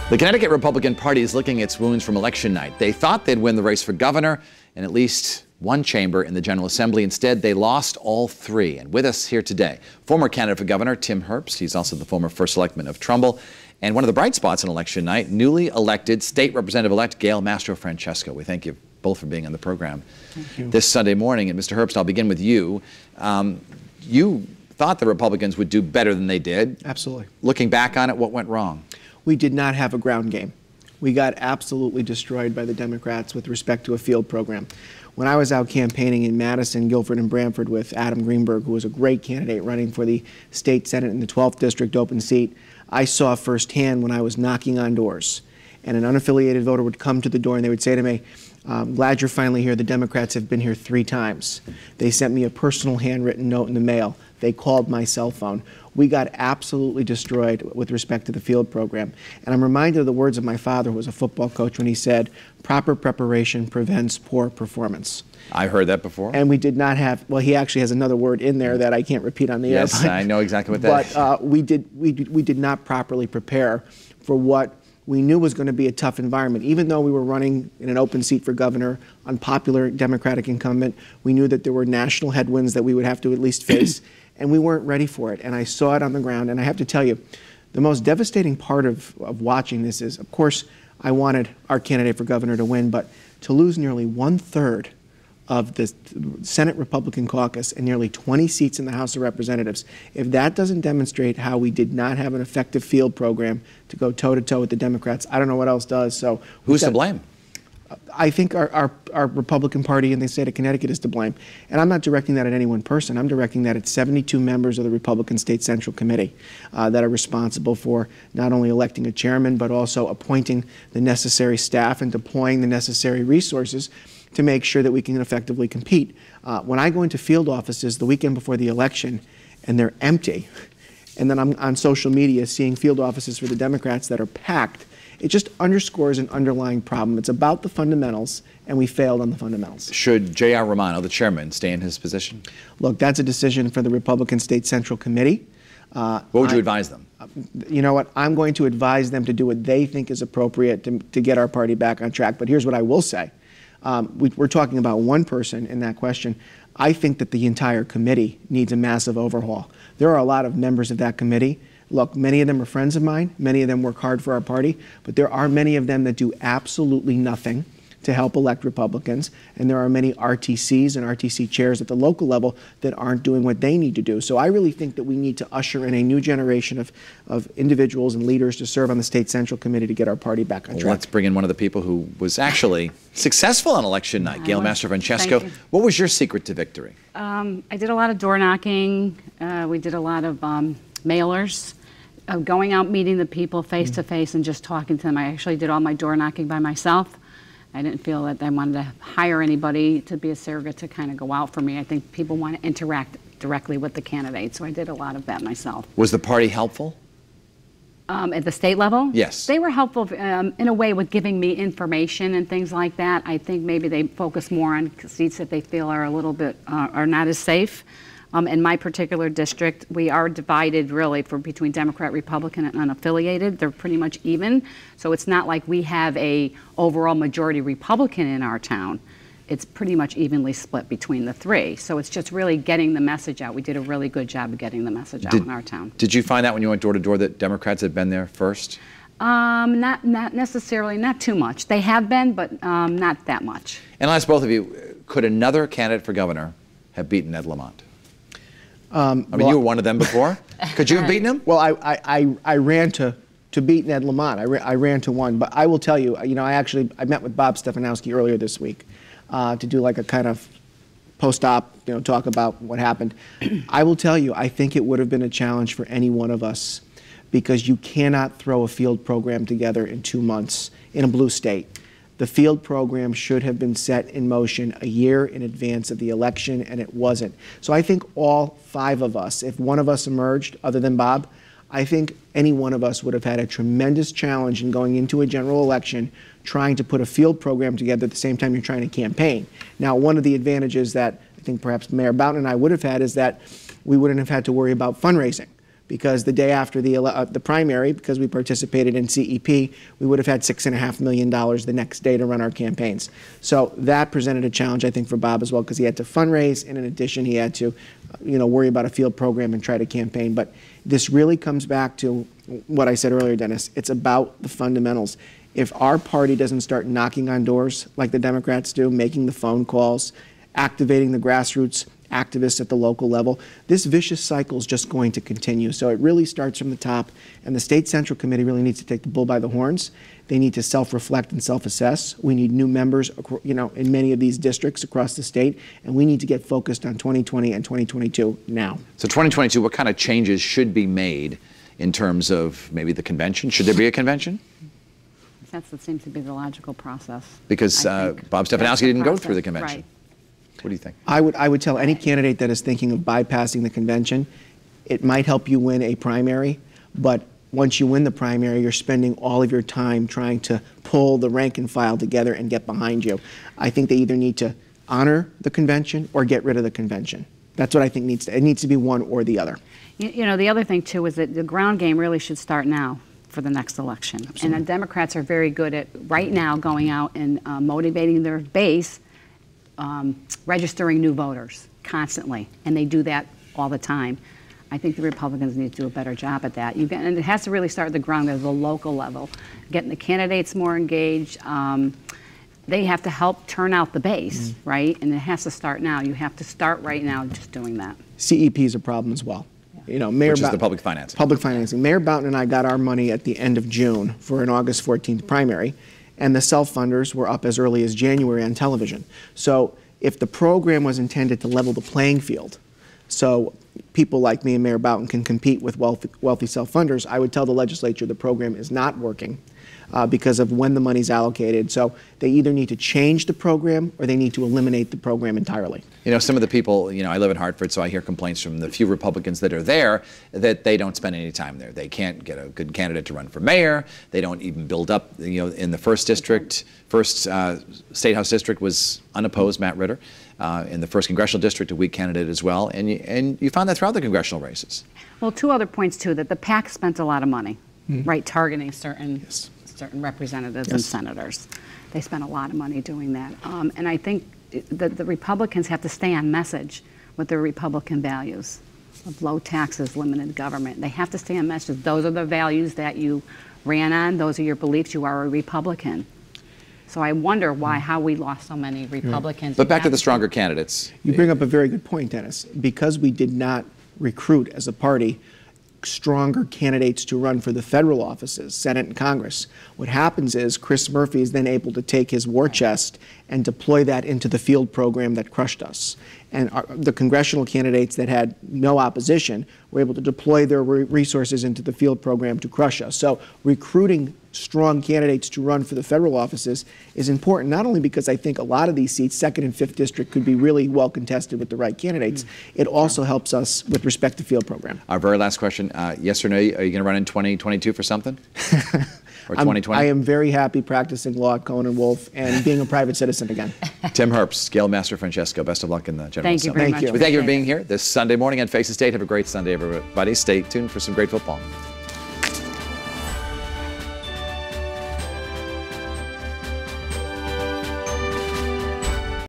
The Connecticut Republican Party is licking its wounds from election night. They thought they'd win the race for governor in at least one chamber in the General Assembly. Instead, they lost all three. And with us here today, former candidate for governor Time Herbst. He's also the former first selectman of Trumbull. And one of the bright spots on election night, newly elected state representative-elect Gale Mastrofranceso. We thank you both for being on the program this Sunday morning. And Mr. Herbst, I'll begin with you. You thought the Republicans would do better than they did. Absolutely. Looking back on it, what went wrong? We did not have a ground game. We got absolutely destroyed by the Democrats with respect to a field program. When I was out campaigning in Madison, Guilford, and Branford with Adam Greenberg, who was a great candidate running for the state senate in the 12th district open seat, I saw firsthand when I was knocking on doors, and an unaffiliated voter would come to the door and they would say to me, glad you're finally here. The Democrats have been here 3 times. They sent me a personal handwritten note in the mail. They called my cell phone. We got absolutely destroyed with respect to the field program. And I'm reminded of the words of my father, who was a football coach, when he said, proper preparation prevents poor performance. I heard that before. And we did not have, well, he actually has another word in there that I can't repeat on the air. Yes, I know exactly what that is. But we did not properly prepare for what we knew was going to be a tough environment. Even though we were running in an open seat for governor, unpopular Democratic incumbent, we knew that there were national headwinds that we would have to at least face, and we weren't ready for it. And I saw it on the ground, and I have to tell you, the most devastating part of watching this is, of course, I wanted our candidate for governor to win, but to lose nearly 1/3 of the Senate Republican caucus and nearly 20 seats in the House of Representatives, if that doesn't demonstrate how we did not have an effective field program to go toe-to-toe with the Democrats, I don't know what else does. So who's to blame? I think our Republican Party in the state of Connecticut is to blame. And I'm not directing that at any one person. I'm directing that at 72 members of the Republican State Central Committee that are responsible for not only electing a chairman, but also appointing the necessary staff and deploying the necessary resources to make sure that we can effectively compete. When I go into field offices the weekend before the election and they're empty, and then I'm on social media seeing field offices for the Democrats that are packed, it just underscores an underlying problem. It's about the fundamentals, and we failed on the fundamentals. Should J.R. Romano, the chairman, stay in his position? Look, that's a decision for the Republican State Central Committee. What would you advise them? You know what? I'm going to advise them to do what they think is appropriate to get our party back on track. But here's what I will say. We're talking about one person in that question. I think that the entire committee needs a massive overhaul. There are a lot of members of that committee. Look, many of them are friends of mine. Many of them work hard for our party. But there are many of them that do absolutely nothing to help elect Republicans. And there are many RTCs and RTC chairs at the local level that aren't doing what they need to do. So I really think that we need to usher in a new generation of individuals and leaders to serve on the State Central Committee to get our party back on track. Let's bring in one of the people who was actually successful on election night, Gale Mastrofranceso. What was your secret to victory? I did a lot of door knocking. We did a lot of mailers. Going out, meeting the people face to face and just talking to them. I actually did all my door knocking by myself. I didn't feel that I wanted to hire anybody to be a surrogate to kind of go out for me. I think people want to interact directly with the candidate, so I did a lot of that myself. Was the party helpful? At the state level? Yes. They were helpful in a way with giving me information and things like that. I think maybe they focus more on seats that they feel are a little bit, are not as safe. In my particular district, we are divided really between Democrat, Republican, and unaffiliated. They're pretty much even. So it's not like we have a overall majority Republican in our town. It's pretty much evenly split between the 3. So it's just really getting the message out. We did a really good job of getting the message out in our town. Did you find out when you went door to door that Democrats had been there first? Not necessarily, not too much. They have been, but not that much. And I'll ask both of you, could another candidate for governor have beaten Ed Lamont? I mean, you were one of them before. Could you have beaten him? Well, I ran to beat Ned Lamont. I ran to one. But I will tell you, I met with Bob Stefanowski earlier this week to do like a kind of post-op, talk about what happened. I will tell you, I think it would have been a challenge for any one of us because you cannot throw a field program together in 2 months in a blue state. The field program should have been set in motion a year in advance of the election, and it wasn't. So I think all 5 of us, if one of us emerged, other than Bob, I think any one of us would have had a tremendous challenge in going into a general election trying to put a field program together at the same time you're trying to campaign. Now, one of the advantages that I think perhaps Mayor Boughton and I would have had is that we wouldn't have had to worry about fundraising. because the day after the primary, because we participated in CEP, we would have had $6.5 million the next day to run our campaigns. So that presented a challenge, I think, for Bob as well, because he had to fundraise, and in addition, he had to, worry about a field program and try to campaign. But this really comes back to what I said earlier, Dennis. It's about the fundamentals. If our party doesn't start knocking on doors like the Democrats do, making the phone calls, activating the grassroots activists at the local level, this vicious cycle is just going to continue. So it really starts from the top, and the State Central Committee really needs to take the bull by the horns. They need to self-reflect and self-assess. We need new members, in many of these districts across the state, and we need to get focused on 2020 and 2022 now. So 2022, what kind of changes should be made in terms of maybe the convention? Should there be a convention? That seems to be the logical process. Because Bob Stefanowski didn't go through the convention. Right. What do you think? I would tell any candidate that is thinking of bypassing the convention, it might help you win a primary, but once you win the primary, you're spending all of your time trying to pull the rank and file together and get behind you. I think they either need to honor the convention or get rid of the convention. That's what I think it needs to be one or the other. The other thing, too, is that the ground game really should start now for the next election. Absolutely. And the Democrats are very good at, right now, going out and motivating their base, registering new voters constantly, and they do that all the time. I think the Republicans need to do a better job at that. And it has to really start at the ground at the local level, getting the candidates more engaged. They have to help turn out the base, right? And it has to start now. You have to start right now just doing that. CEP is a problem as well. Which is the public financing. Public financing. Mayor Boughton and I got our money at the end of June for an August 14th primary, and the self-funders were up as early as January on television. So if the program was intended to level the playing field, so people like me and Mayor Boughton can compete with wealthy self-funders, I would tell the legislature the program is not working because of when the money's allocated. So they either need to change the program or they need to eliminate the program entirely. Some of the people, I live in Hartford, so I hear complaints from the few Republicans that are there that they don't spend any time there. They can't get a good candidate to run for mayor. They don't even build up, in the first district. First State House district was unopposed, Matt Ritter. In the first congressional district, a weak candidate as well. And you found that throughout the congressional races. Well, two other points, too, that the PAC spent a lot of money, right, targeting certain representatives and senators. They spent a lot of money doing that. And I think that the Republicans have to stay on message with their Republican values of low taxes, limited government. They have to stay on message. Those are the values that you ran on. Those are your beliefs. You are a Republican. So I wonder how we lost so many Republicans. But back to the stronger candidates. You bring up a very good point, Dennis. Because we did not recruit as a party stronger candidates to run for the federal offices, Senate and Congress, what happens is Chris Murphy is then able to take his war chest and deploy that into the field program that crushed us. And the congressional candidates that had no opposition were able to deploy their resources into the field program to crush us. So recruiting strong candidates to run for the federal offices is important, not only because I think a lot of these seats, 2nd and 5th district, could be really well contested with the right candidates. It also helps us with respect to field program. Our very last question, yes or no, are you going to run in 2022 for something? Or 2020? I am very happy practicing law at Cohen & Wolf and being a private citizen again. Time Herbst, Gale Mastrofranceso, best of luck in the General Assembly. Thank you very much. Thank you. We thank you for being here this Sunday morning on Face the State. Have a great Sunday, everybody. Stay tuned for some great football.